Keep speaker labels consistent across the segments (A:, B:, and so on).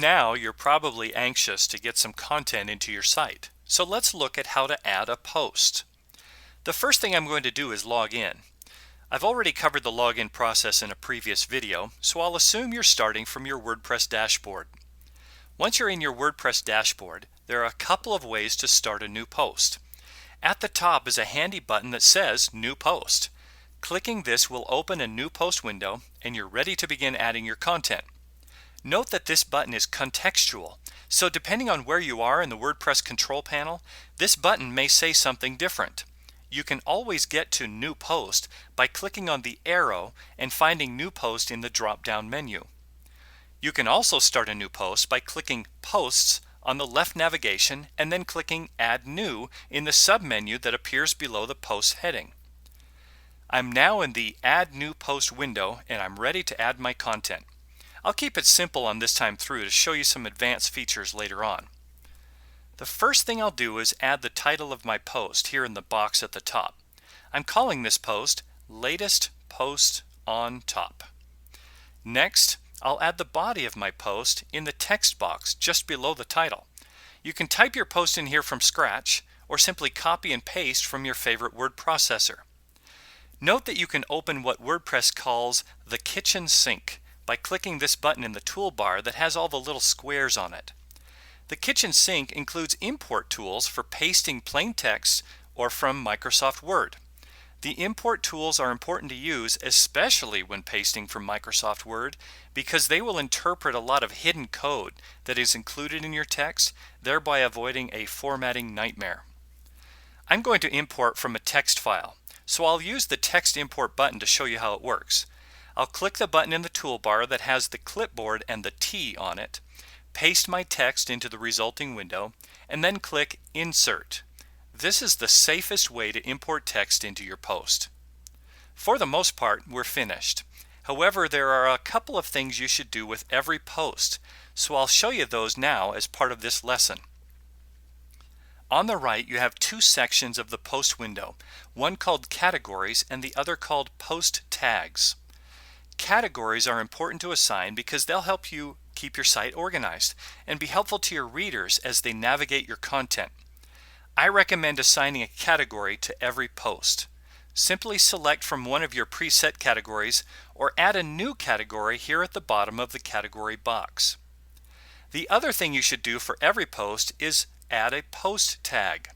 A: now you're probably anxious to get some content into your site. So let's look at how to add a post. The first thing I'm going to do is log in. I've already covered the login process in a previous video, so I'll assume you're starting from your WordPress dashboard. Once you're in your WordPress dashboard, there are a couple of ways to start a new post. At the top is a handy button that says New Post. Clicking this will open a new post window and you're ready to begin adding your content. Note that this button is contextual, so depending on where you are in the WordPress control panel, this button may say something different. You can always get to New Post by clicking on the arrow and finding New Post in the drop-down menu. You can also start a new post by clicking Posts on the left navigation and then clicking Add New in the submenu that appears below the post heading. I'm now in the Add New Post window and I'm ready to add my content. I'll keep it simple on this time through to show you some advanced features later on. The first thing I'll do is add the title of my post here in the box at the top. I'm calling this post Latest Post on Top. Next, I'll add the body of my post in the text box just below the title. You can type your post in here from scratch or simply copy and paste from your favorite word processor. Note that you can open what WordPress calls the kitchen sink by clicking this button in the toolbar that has all the little squares on it. The kitchen sink includes import tools for pasting plain text or from Microsoft Word. The import tools are important to use, especially when pasting from Microsoft Word, because they will interpret a lot of hidden code that is included in your text, thereby avoiding a formatting nightmare. I'm going to import from a text file, so I'll use the text import button to show you how it works. I'll click the button in the toolbar that has the clipboard and the T on it, paste my text into the resulting window, and then click Insert. This is the safest way to import text into your post. For the most part, we're finished. However, there are a couple of things you should do with every post, so I'll show you those now as part of this lesson. On the right, you have two sections of the post window, one called Categories and the other called Post Tags. Categories are important to assign because they'll help you keep your site organized and be helpful to your readers as they navigate your content. I recommend assigning a category to every post. Simply select from one of your preset categories or add a new category here at the bottom of the category box. The other thing you should do for every post is add a post tag.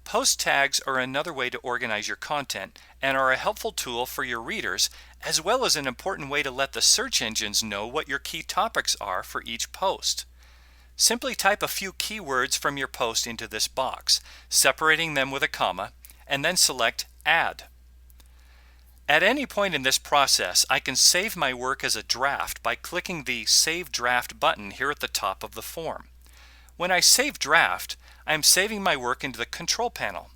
A: Post tags are another way to organize your content and are a helpful tool for your readers, as well as an important way to let the search engines know what your key topics are for each post. Simply type a few keywords from your post into this box, separating them with a comma, and then select Add. At any point in this process, I can save my work as a draft by clicking the Save Draft button here at the top of the form. When I save draft, I am saving my work into the control panel.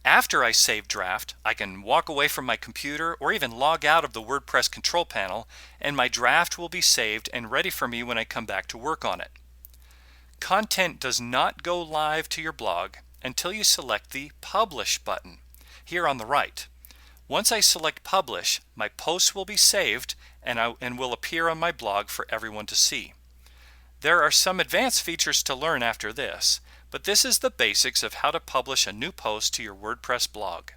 A: After I save draft, I can walk away from my computer or even log out of the WordPress control panel, and my draft will be saved and ready for me when I come back to work on it. Content does not go live to your blog until you select the Publish button here on the right. Once I select Publish, my posts will be saved and will appear on my blog for everyone to see. There are some advanced features to learn after this, but this is the basics of how to publish a new post to your WordPress blog.